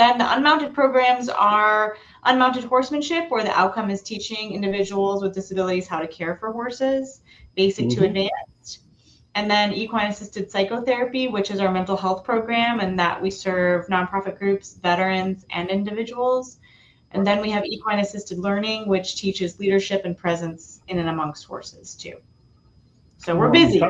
Then the unmounted programs are unmounted horsemanship, where the outcome is teaching individuals with disabilities how to care for horses, basic to advanced. And then equine assisted psychotherapy, which is our mental health program, and that we serve nonprofit groups, veterans, and individuals. And then we have equine assisted learning, which teaches leadership and presence in and amongst horses too. So we're busy. You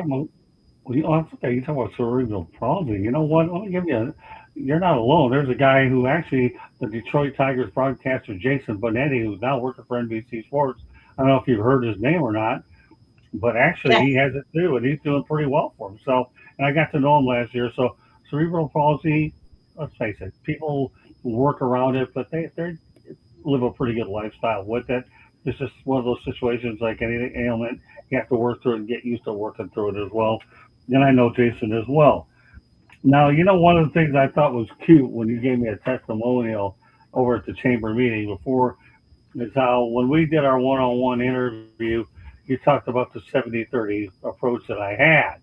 talk about cerebral palsy. You know what? Let me give you you're not alone. There's a guy who actually, the Detroit Tigers broadcaster, Jason Bonetti, who's now working for NBC Sports. I don't know if you've heard his name or not, but actually Yeah. he has it too, and he's doing pretty well for himself. And I got to know him last year. So cerebral palsy, let's face it, people work around it, but they live a pretty good lifestyle with it. It's just one of those situations like any ailment, you have to work through it and get used to working through it as well. And I know Jason as well. Now, one of the things I thought was cute when you gave me a testimonial over at the chamber meeting before is how when we did our one-on-one interview, you talked about the 70-30 approach that I had.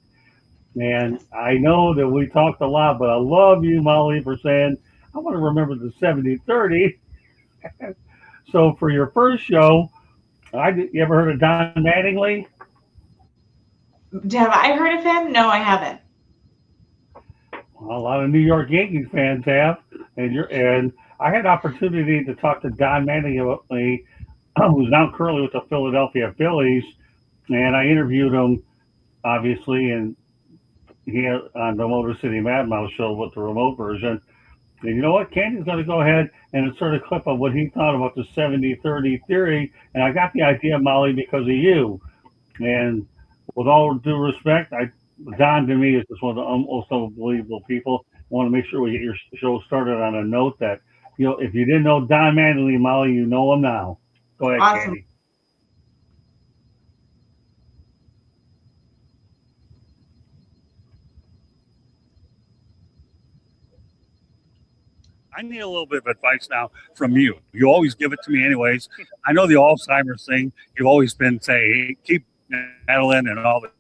And I know that we talked a lot, but I love you, Molly, for saying, I want to remember the 70-30. So for your first show, you ever heard of Don Mattingly? Have I heard of him? No, I haven't. Well, a lot of New York Yankees fans have, and I had opportunity to talk to Don Mattingly, who's now currently with the Philadelphia Phillies, and I interviewed him, obviously, and he had on the Motor City Mad Mouse show with the remote version. And you know what? Candy's going to go ahead and insert a clip of what he thought about the 70-30 theory, and I got the idea, Molly, because of you. And with all due respect, Don to me is just one of the most unbelievable people. I want to make sure we get your show started on a note that, if you didn't know Don Mattingly, Molly, you know him now. Go ahead, Awesome. Candy. I need a little bit of advice now from you. You always give it to me anyways. I know the Alzheimer's thing. You've always been saying, keep meddling and all the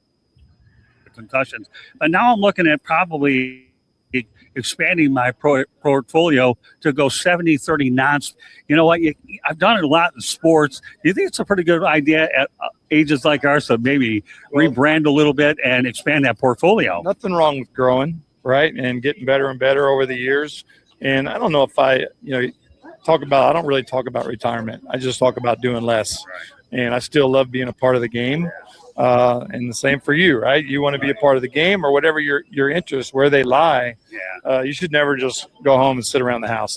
concussions. But now I'm looking at probably expanding my portfolio to go 70-30 non. You know what? I've done it a lot in sports. Do you think it's a pretty good idea at ages like ours to maybe rebrand a little bit and expand that portfolio? Nothing wrong with growing, right? And getting better and better over the years. And I don't know if I don't really talk about retirement. I just talk about doing less. Right. And I still love being a part of the game. And the same for you, right? You want to be a part of the game or whatever your interests, where they lie. Yeah. You should never just go home and sit around the house.